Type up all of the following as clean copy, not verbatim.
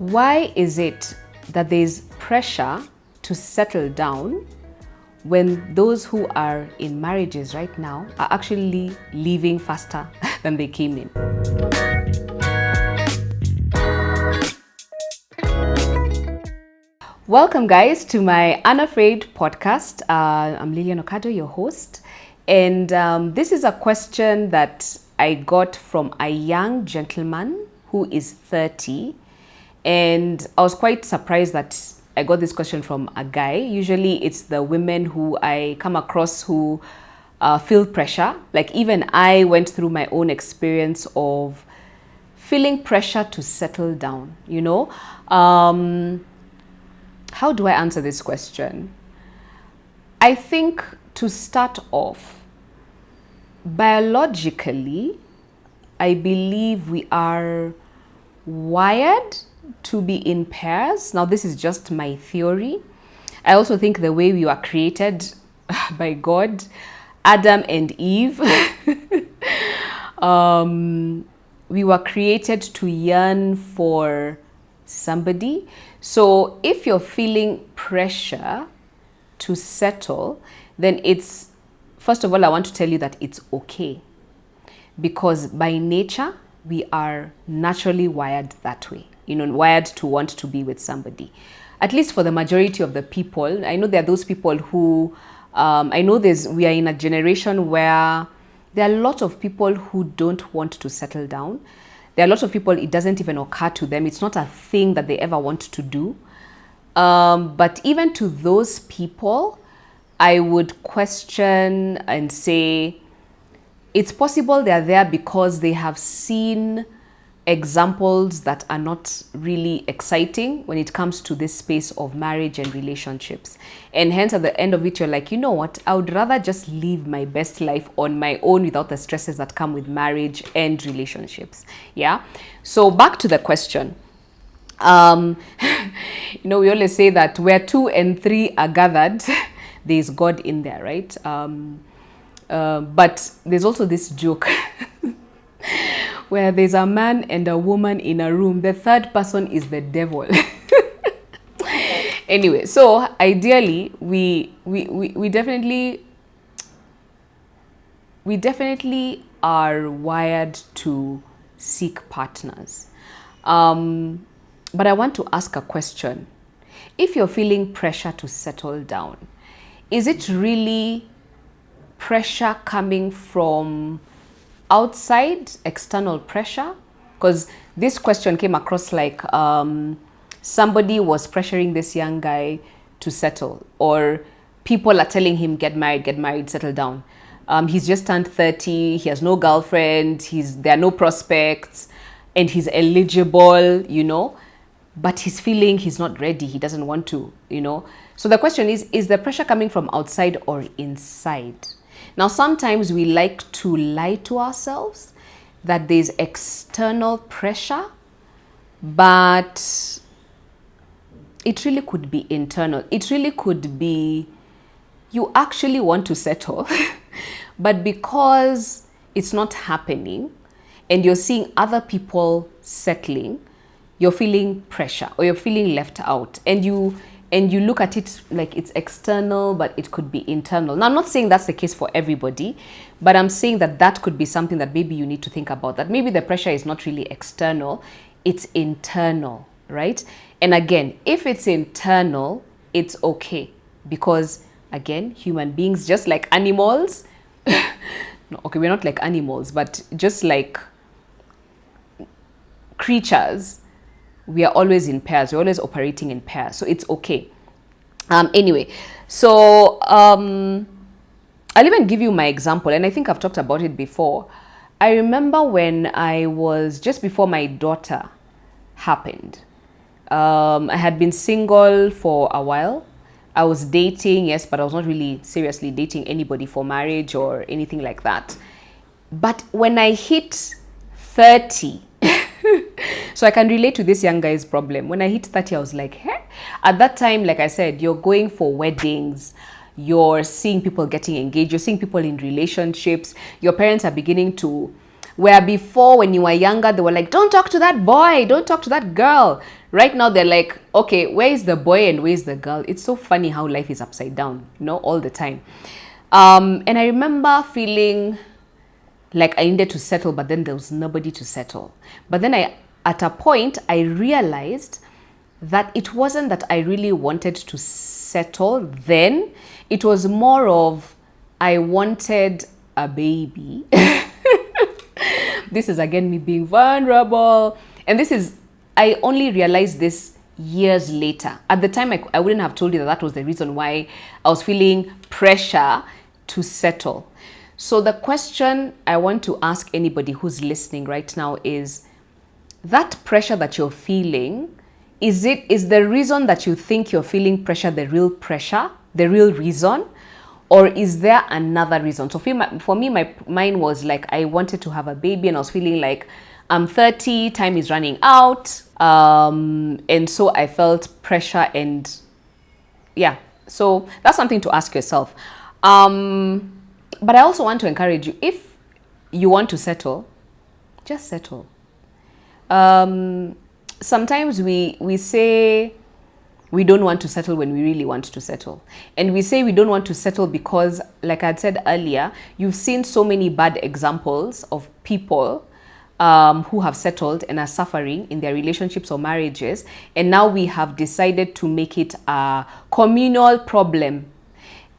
Why is it that there's pressure to settle down when those who are in marriages right now are actually leaving faster than they came in? Welcome guys to my Unafraid podcast. I'm Lilian, Okado, your host. And this is a question that I got from a young gentleman who is 30. And I was quite surprised that I got this question from a guy. Usually it's the women who I come across who feel pressure. Like even I went through my own experience of feeling pressure to settle down, you know. How do I answer this question? I think to start off, biologically, I believe we are wired to be in pairs. Now, this is just my theory. I also think the way we were created by God, Adam and Eve, we were created to yearn for somebody. So if you're feeling pressure to settle, then it's, first of all, I want to tell you that it's okay. Because by nature, we are naturally wired that way. You know, wired to want to be with somebody. At least for the majority of the people. I know there are those people who, we are in a generation where there are a lot of people who don't want to settle down. There are a lot of people, it doesn't even occur to them. It's not a thing that they ever want to do. But even to those people, I would question and say, it's possible they're there because they have seen examples that are not really exciting when it comes to this space of marriage and relationships. And hence at the end of it, you're like, you know what, I would rather just live my best life on my own without the stresses that come with marriage and relationships. Yeah. So back to the question. We always say that where 2 and 3 are gathered, there's God in there, right? But there's also this joke where there's a man and a woman in a room. The third person is the devil. Anyway, so ideally, we definitely are wired to seek partners. But I want to ask a question. If you're feeling pressure to settle down, is it really pressure coming from outside, external pressure? Because this question came across like somebody was pressuring this young guy to settle, or people are telling him, get married, settle down. He's just turned 30, he has no girlfriend, there are no prospects, and he's eligible, you know, but he's feeling he's not ready, he doesn't want to, you know. So the question is the pressure coming from outside or inside? Now, sometimes we like to lie to ourselves that there's external pressure, but it really could be internal. It really could be you actually want to settle, but because it's not happening and you're seeing other people settling, you're feeling pressure or you're feeling left out, and you look at it like it's external, but it could be internal. Now, I'm not saying that's the case for everybody, but I'm saying that could be something that maybe you need to think about, that maybe the pressure is not really external, it's internal, right? And again, if it's internal, it's okay, because again, human beings, just like animals, no, okay, we're not like animals, but just like creatures, we are always in pairs. We're always operating in pairs. So it's okay. Anyway, so I'll even give you my example. And I think I've talked about it before. I remember when I was, just before my daughter happened, I had been single for a while. I was dating, yes, but I was not really seriously dating anybody for marriage or anything like that. But when I hit 30, so I can relate to this young guy's problem. When I hit 30, I was like, hey. At that time, like I said, you're going for weddings, you're seeing people getting engaged, you're seeing people in relationships, your parents are beginning to, where before when you were younger, they were like, don't talk to that boy, don't talk to that girl, Right now, they're like, okay, where is the boy and where is the girl? It's so funny how life is upside down, all the time. And I remember feeling like I needed to settle, but then there was nobody to settle. But then at a point, I realized that it wasn't that I really wanted to settle then. It was more of I wanted a baby. This is again me being vulnerable. And I only realized this years later. At the time, I wouldn't have told you that was the reason why I was feeling pressure to settle. So the question I want to ask anybody who's listening right now is, that pressure that you're feeling, is the reason that you think you're feeling pressure, the real reason? Or is there another reason? So for me, mine was like, I wanted to have a baby and I was feeling like I'm 30, time is running out. And so I felt pressure, and yeah. So that's something to ask yourself. But I also want to encourage you, if you want to settle, just settle. Sometimes we say we don't want to settle when we really want to settle. And we say we don't want to settle because, like I had said earlier, you've seen so many bad examples of people who have settled and are suffering in their relationships or marriages. And now we have decided to make it a communal problem.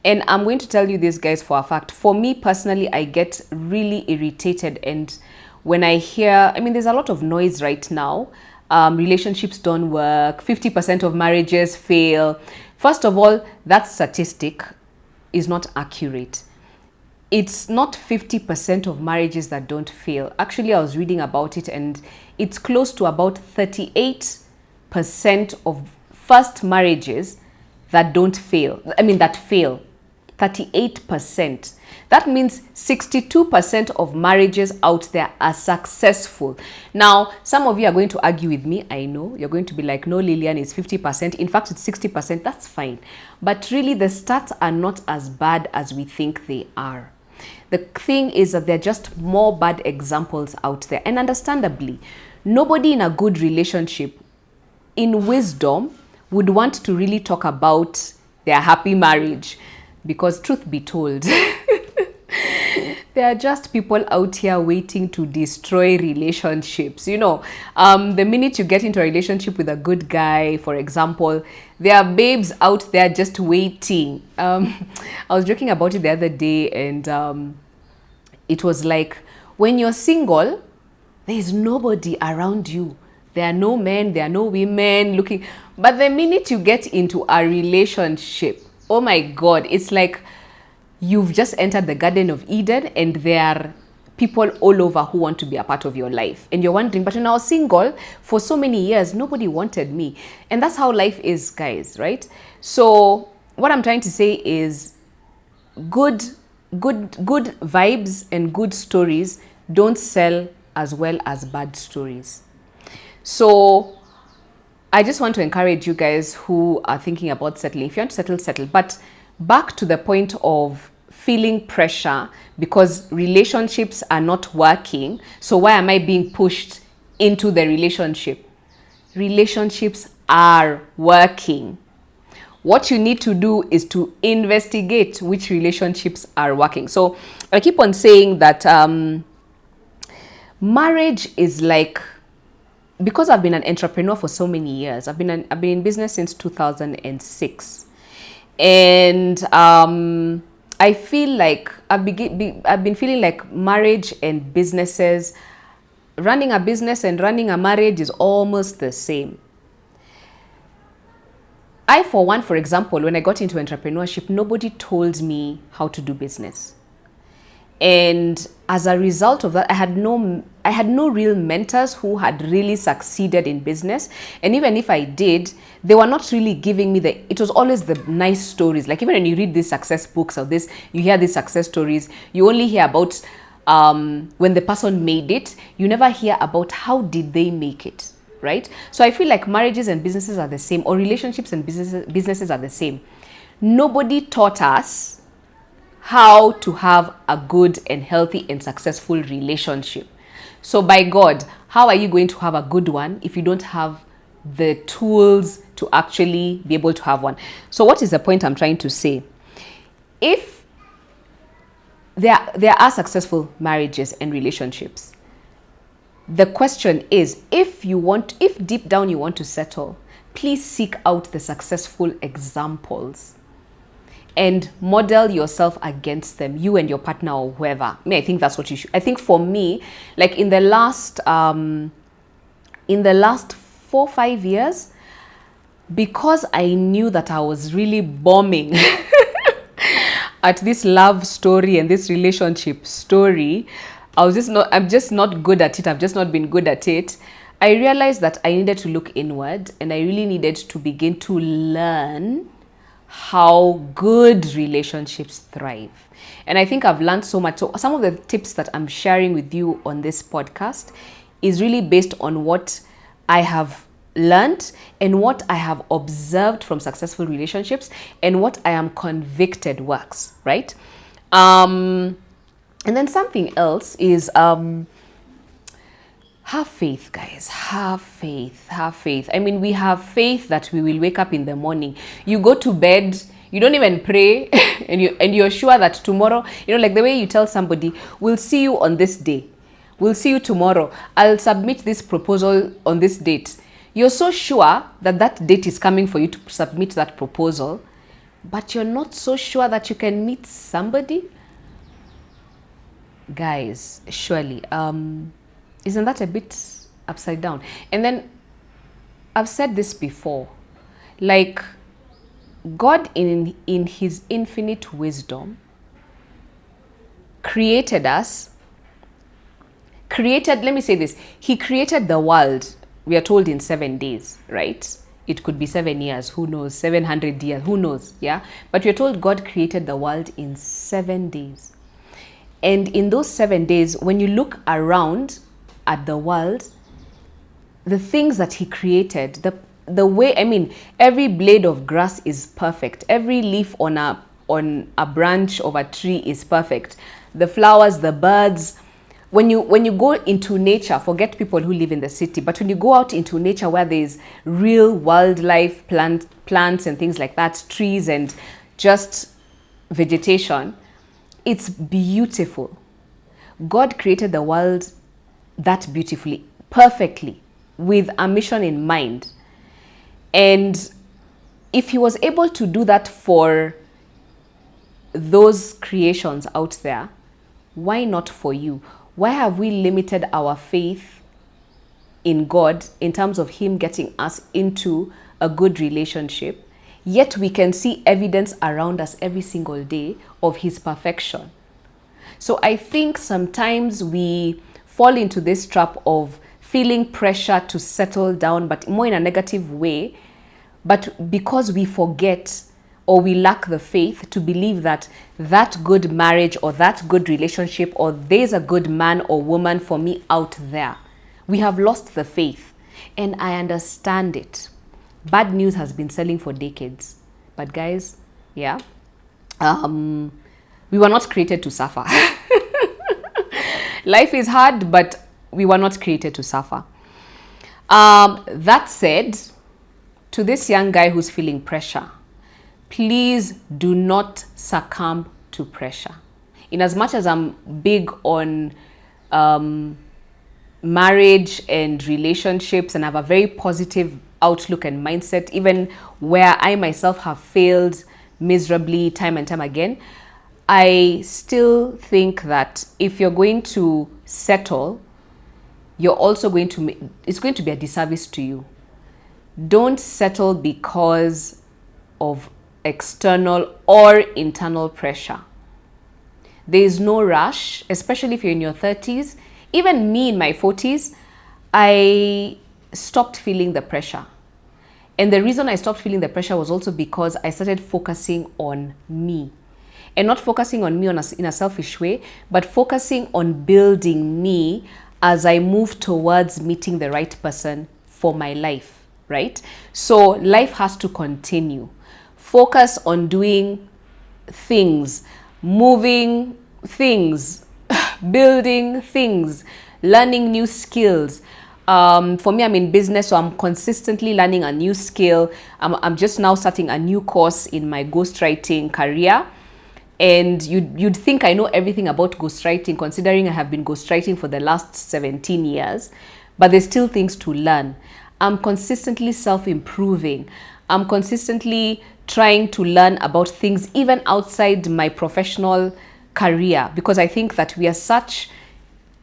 And I'm going to tell you this, guys, for a fact. For me personally, I get really irritated. And when I hear, there's a lot of noise right now. Relationships don't work. 50% of marriages fail. First of all, that statistic is not accurate. It's not 50% of marriages that don't fail. Actually, I was reading about it, and it's close to about 38% of first marriages that don't fail. That fail. 38%. That means 62% of marriages out there are successful. Now, some of you are going to argue with me. I know you're going to be like, no, Lilian, it's 50%. In fact, it's 60%. That's fine. But really, the stats are not as bad as we think they are. The thing is that there are just more bad examples out there. And understandably, nobody in a good relationship, in wisdom, would want to really talk about their happy marriage. Because truth be told, there are just people out here waiting to destroy relationships. The minute you get into a relationship with a good guy, for example, there are babes out there just waiting. I was joking about it the other day, and it was like, when you're single, there is nobody around you. There are no men, there are no women looking. But the minute you get into a relationship, oh my God, it's like you've just entered the Garden of Eden, and there are people all over who want to be a part of your life. And you're wondering, but when I was single for so many years, nobody wanted me. And that's how life is, guys, right? So what I'm trying to say is, good vibes and good stories don't sell as well as bad stories. So I just want to encourage you guys who are thinking about settling. If you want to settle, settle. But back to the point of feeling pressure because relationships are not working. So why am I being pushed into the relationship? Relationships are working. What you need to do is to investigate which relationships are working. So I keep on saying that marriage is like, because I've been an entrepreneur for so many years, I've been in business since 2006, and I feel like I've been feeling like marriage and businesses, running a business and running a marriage is almost the same. I, for one, for example, when I got into entrepreneurship, nobody told me how to do business. And as a result of that, I had no real mentors who had really succeeded in business. And even if I did, they were not really giving me it was always the nice stories. Like even when you read these success books or this, you hear these success stories, you only hear about when the person made it. You never hear about how did they make it, right? So I feel like marriages and businesses are the same, or relationships and businesses are the same. Nobody taught us how to have a good and healthy and successful relationship. So by God, how are you going to have a good one if you don't have the tools to actually be able to have one. So what is the point I'm trying to say? If there are successful marriages and relationships, the question is, if deep down you want to settle, please seek out the successful examples and model yourself against them, you and your partner or whoever. I think that's what you should. I think for me, like in the last 4-5 years, because I knew that I was really bombing at this love story and this relationship story, I'm just not good at it. I've just not been good at it. I realized that I needed to look inward, and I really needed to begin to learn how good relationships thrive. And I think I've learned so much. So some of the tips that I'm sharing with you on this podcast is really based on what I have learned and what I have observed from successful relationships and what I am convicted works, right? And then something else is have faith, guys. Have faith. I mean, we have faith that we will wake up in the morning. You go to bed, you don't even pray, and you're sure that tomorrow, like the way you tell somebody, we'll see you on this day. We'll see you tomorrow. I'll submit this proposal on this date. You're so sure that that date is coming for you to submit that proposal, but you're not so sure that you can meet somebody. Guys, surely, isn't that a bit upside down? And then I've said this before, like God in his infinite wisdom created us. Let me say this, he created the world, we are told, in 7 days, right? It could be 7 years, who knows, 700 years, who knows, yeah? But we're told God created the world in 7 days. And in those 7 days, when you look around at the world, the things that he created, the way, I mean, every blade of grass is perfect. Every leaf on a branch of a tree is perfect. The flowers, the birds. When you go into nature, forget people who live in the city, but when you go out into nature where there's real wildlife, plants and things like that, trees and just vegetation, it's beautiful. God created the world that beautifully, perfectly, with a mission in mind. And if he was able to do that for those creations out there, why not for you? Why have we limited our faith in God in terms of him getting us into a good relationship, yet we can see evidence around us every single day of his perfection? So I think sometimes we fall into this trap of feeling pressure to settle down, but more in a negative way, but because we forget or we lack the faith to believe that good marriage or that good relationship or there's a good man or woman for me out there. We have lost the faith, and I understand it. Bad news has been selling for decades. But guys, yeah, we were not created to suffer. Life is hard, but we were not created to suffer. That said, to this young guy who's feeling pressure, please do not succumb to pressure. In as much as I'm big on marriage and relationships and have a very positive outlook and mindset, even where I myself have failed miserably time and time again, I still think that if you're going to settle, you're also it's going to be a disservice to you. Don't settle because of external or internal pressure. There is no rush, especially if you're in your 30s. Even me in my 40s, I stopped feeling the pressure. And the reason I stopped feeling the pressure was also because I started focusing on me. And not focusing on me in a selfish way, but focusing on building me as I move towards meeting the right person for my life, right? So life has to continue. Focus on doing things, moving things, building things, learning new skills, For me, I'm in business, so I'm consistently learning a new skill. I'm just now starting a new course in my ghostwriting career. And you'd think I know everything about ghostwriting, considering I have been ghostwriting for the last 17 years, but there's still things to learn. I'm consistently self-improving. I'm consistently trying to learn about things even outside my professional career, because I think that we are such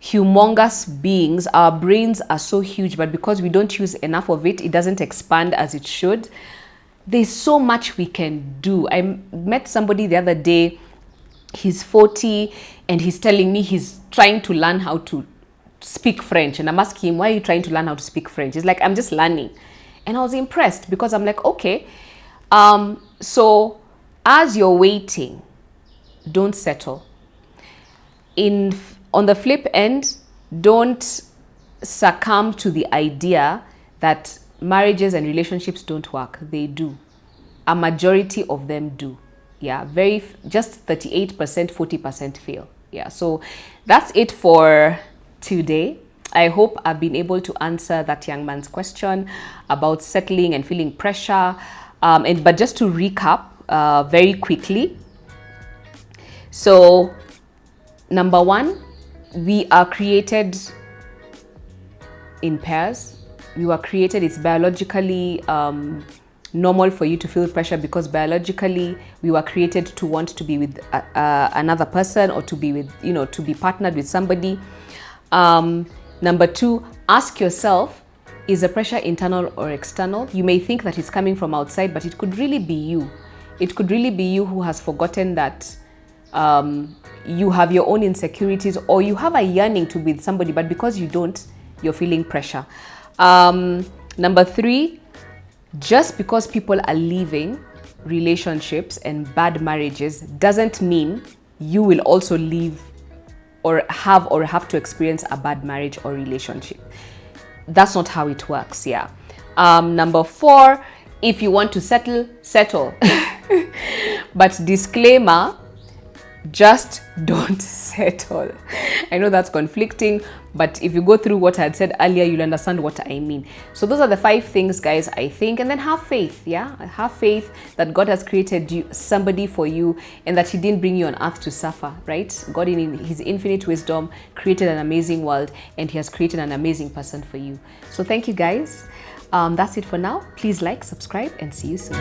humongous beings. Our brains are so huge, but because we don't use enough of it, it doesn't expand as it should. There's so much we can do. I met somebody the other day. He's 40 and he's telling me he's trying to learn how to speak French. And I'm asking him, why are you trying to learn how to speak French? He's like, I'm just learning. And I was impressed because I'm like, okay. So as you're waiting, don't settle. On the flip end, don't succumb to the idea that marriages and relationships don't work. They do. A majority of them do. Yeah, just 38%, 40% fail. Yeah, so that's it for today. I hope I've been able to answer that young man's question about settling and feeling pressure. But just to recap very quickly. So, number one, we are created in pairs. We were created, it's biologically normal for you to feel pressure, because biologically we were created to want to be with another person, or to be with, to be partnered with somebody. Number two, ask yourself, is the pressure internal or external? You may think that it's coming from outside, but it could really be you. It could really be you who has forgotten that you have your own insecurities, or you have a yearning to be with somebody, but because you don't, you're feeling pressure. Number three, just because people are leaving relationships and bad marriages doesn't mean you will also leave or have to experience a bad marriage or relationship. That's not how it works. Yeah. Number four, if you want to settle. But disclaimer, just don't settle. I know that's conflicting, but if you go through what I had said earlier, you'll understand what I mean. So those are the 5 things, guys, I think. And then have faith. Yeah, have faith that God has created somebody for you, and that he didn't bring you on earth to suffer, right? God in his infinite wisdom created an amazing world, and he has created an amazing person for you. So thank you, guys. That's it for now. Please like, subscribe, and see you soon.